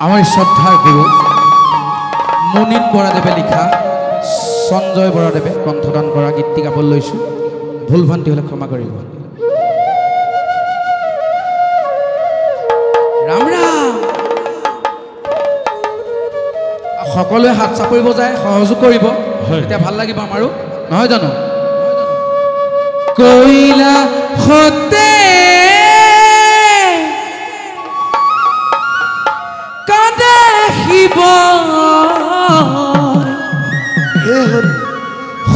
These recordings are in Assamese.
আমাৰ শ্ৰদ্ধাৰ গুৰু মুনীন বৰাদেৱে লিখা সঞ্জয় বৰাদেৱে কণ্ঠদান কৰা গীতটি গাব লৈছোঁ ভুল ভ্ৰান্তি হ'লে ক্ষমা কৰিব ৰাম ৰাম সকলোৱে হাত চাপৰিব যায় সহযোগ কৰিব এতিয়া ভাল লাগিব আমাৰো নহয় জানো কৈলা হতে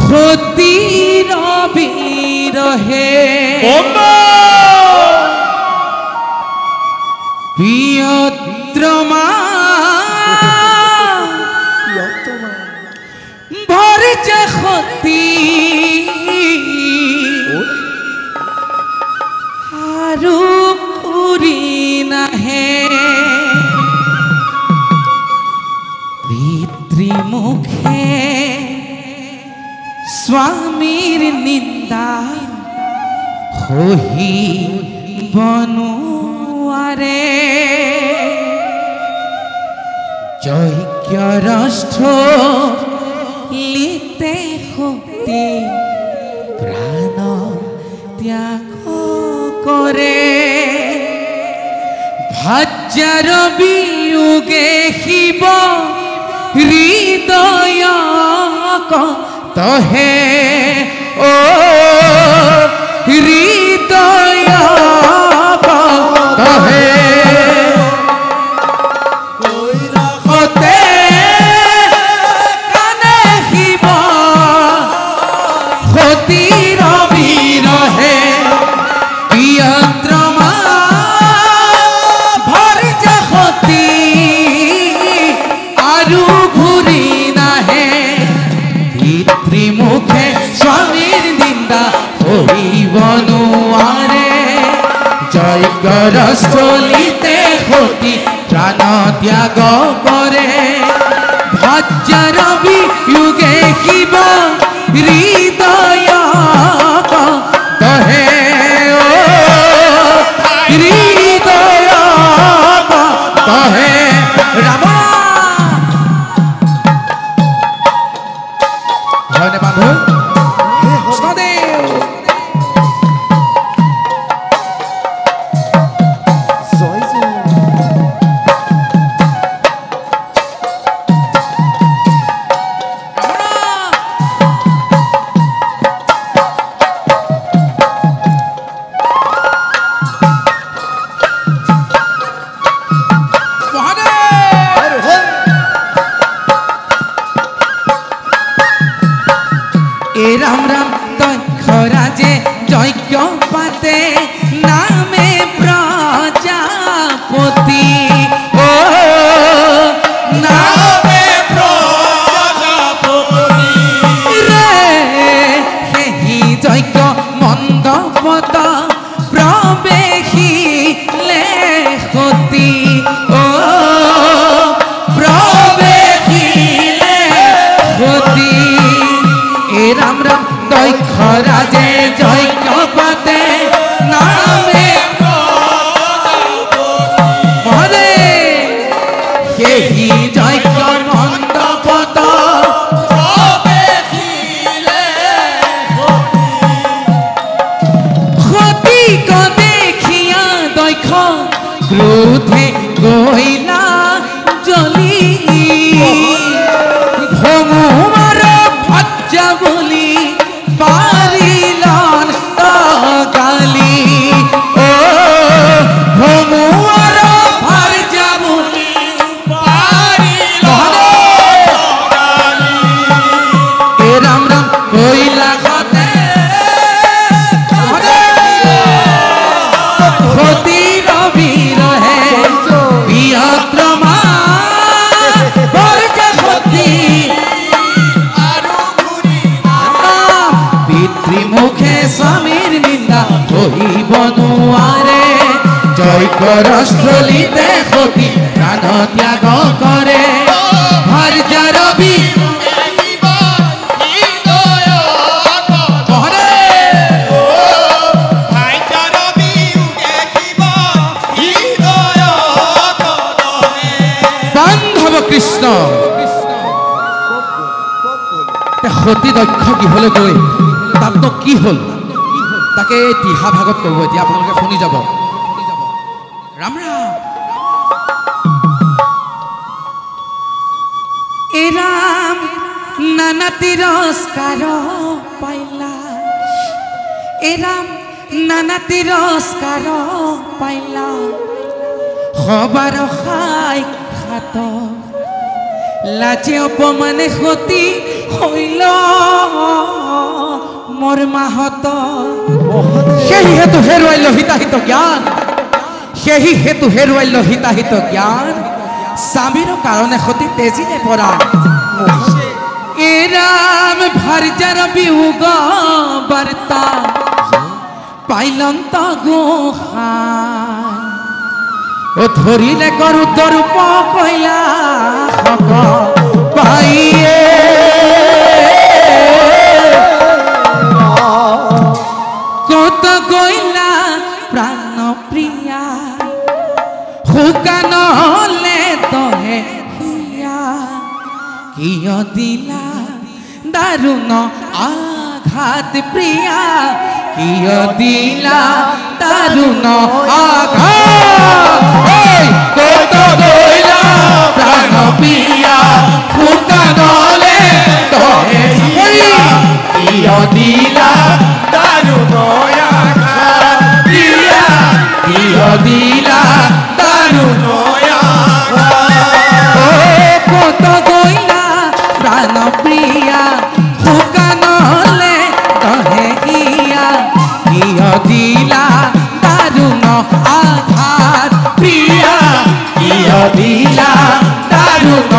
সতীৰ বিৰহে প্ৰিয়তমা ভৰিছে সতী আৰু ঘূৰি নাহে পিতৃমুখে স্বামীৰ নিন্দা সহিব নোৱাৰে যজ্ঞ ৰাষ্ট্ৰ লিতে সতী প্ৰাণ ত্যাগ কৰে ভাজ্যাৰ বিয়োগে শিৱ হৃদয় তহে ও হৃদয় তহে কৈলাসতে কানে শিৱ সতীৰ বিৰহে প্ৰিয়তমা ভৰিছে সতী আৰু ঘূৰি নাহে পিতৃমুখে স্বামীৰ নিন্দা সহিব নোৱাৰে যজ্ঞ ৰাষ্ট্ৰলিতে সতী প্ৰাণ ত্যাগ কৰে ভাজ্যাৰ বিয়োগে শিৱ হৃদয় তহে হৃদয় তহে ৰাম হয়নে বান্ধু রাম রাম দক্ষ রাজে যজ্ঞ পাতে নামে প্রজাপতি ও নামে প্রজাপতি রে সেই যজ্ঞ মণ্ডপত প্রবেশিলে সতী ও প্রবেশিলে সতী রাম রাম দক্ষ রাজে যজ্ঞ পাতে নামে মহরে সেই যজ্ঞ মণ্ডপত সতীক দেখিয়া দক্ষ ক্ৰোধে গৈলা জ্বলি ভঙুমাৰ ভাজ্যা বুলি পাৰিলন গালি ও ভঙুমাৰ ভাজ্যা বুলি পাৰিলন গালি এ ৰাম ৰাম কৈলাসতে সতীৰ বিৰহে প্ৰিয়তমা ভৰিছে সতী পিতৃমুখে স্বামীৰ নিন্দা সহিব নোৱাৰে যজ্ঞ ৰাষ্ট্ৰলিতে সতী প্ৰাণ ত্যাগ কৰে ভাৰ্যাৰ দক্ষ গৃহলৈ গৈ তাতনো কি হ'ল তাকে দিহা ভাগত ক'ব এতিয়া আপোনালোকে শুনি যাব ৰাম ৰাম এ ৰাম নানা তিৰস্কাৰ পাইলা এ ৰাম নানা তিৰস্কাৰ পাইলা সবাৰ খাই খাত লাজে অপমানে সতী হইল মোৰ মাহত সেই হেতু হেৰুৱাইল হিতাহিত জ্ঞান সেই হেতু হেৰুৱাইল হিতাহিত জ্ঞান স্বামীৰ কাৰণে সতী তেজিলে পৰা এ ৰাম ভাৰ্যাৰ বিয়োগ বাৰ্তা পাইলন্ত গোসাঁই ও ধৰিলে গৰুৰ ৰূপ কইলা হক পাইয়ে কত গইলা প্ৰাণ প্ৰিয়া শুকানলে তহে হিয়া কিয় দিলা দাৰুণ আঘাত প্ৰিয়া কিয় দিলা দাৰুণ আঘাত কত গইলা প্ৰাণ প্ৰিয়া শুকানলে তহে হিয়া কিয় দিলা দাৰুণ আঘাত প্ৰিয়া কিয় দিলা দাৰুণ আঘাত কত গইলা প্ৰাণ প্ৰিয়া শুকানলে তহে হিয়া কিয় দিলা দাৰুণ আঘাত প্ৰিয়া কিয় দিলা দাৰুণ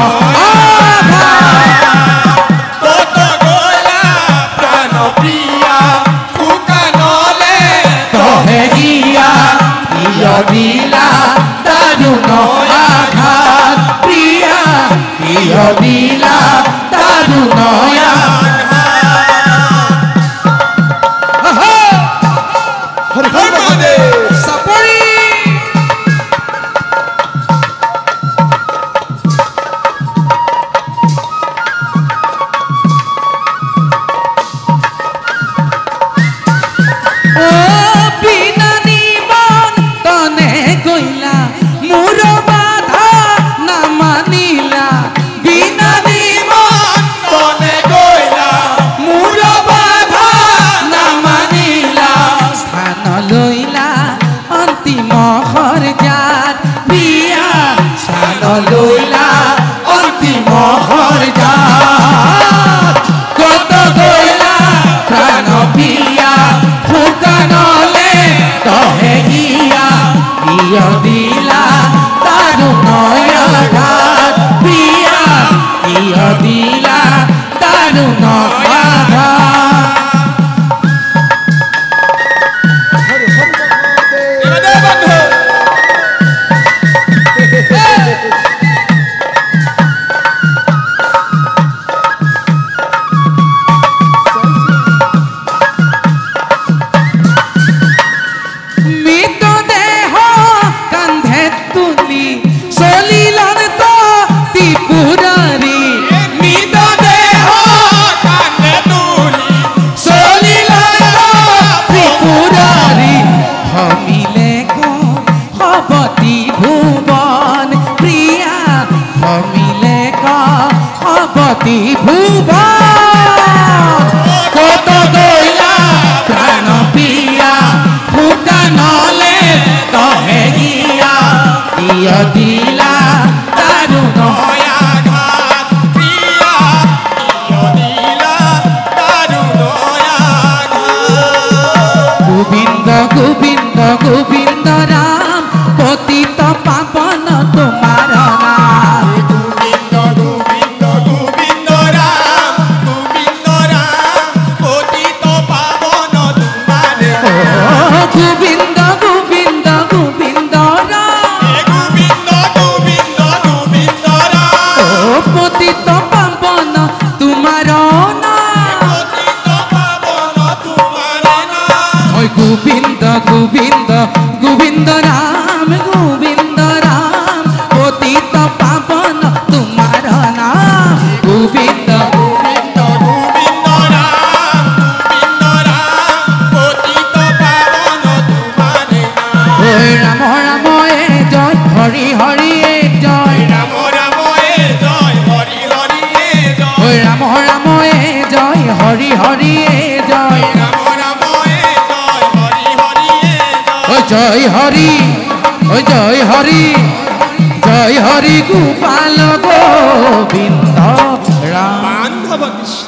আঘাত কত গইলা প্ৰাণ প্ৰিয়া শুকানলে তহে হিয়া কিয় দিলা দাৰুণ আঘাত প্ৰিয়া কিয় দিলা দাৰুণ চাপৰি ও বিনা নিমন্ত্ৰণে গইলা মোৰ বাধা নামানিলা বিনা নিমন্ত্ৰণে গইলা মোৰ বাধা নামানিলা স্থান লৈলা অন্তিম সৰজাত প্ৰিয়া স্থান লৈলা অন্তিম সৰজাত কত গইলা প্ৰাণ প্ৰিয়া শুকানলে তহে হিয়া কিয় দিলা দাৰুণ আঘাত প্ৰিয়া কিয় দিলা দাৰুণ আঘাত মৃতদেহ কান্ধে তুলি চলিলন তো ত্ৰিপুৰাৰী মৃতদেহ কান্ধে তুলি চলিলন তো ত্ৰিপুৰাৰী সমিলে সৱতী ভুৱন প্ৰিয়া সমিলে সৱতী ভুৱন কত গইলা প্ৰাণ প্ৰিয়া শুকানলে তহে হিয়া কিয় দিলা দাৰুণ আঘাত প্ৰিয়া কিয় দিলা দাৰুণ আঘাত গোবিন্দ গোবিন্দ গোবিন্দ ৰাম পতিত পাৱন তোমাৰ নাম গোবিন্দ গোবিন্দ গোবিন্দ ৰাম পতিত পাৱন তোমাৰ ও গোবিন্দ গোবিন্দ গোবিন্দ ৰাম গোবিন্দ গোবিন্দ গোবিন্দ ৰাম ও পতিত পাৱন তোমাৰ নাম পতিত পাৱন তোমাৰ নাম ঐ গোবিন্দ গোবিন্দ গোবিন্দ ৰাম পতিত পাৱন তোমাৰ নাম গোবিন্দ গোবিন্দ গোবিন্দ জয় হৰি ওই জয় হৰি গোপাল গোবিন্দ ৰাম বান্ধব কৃষ্ণ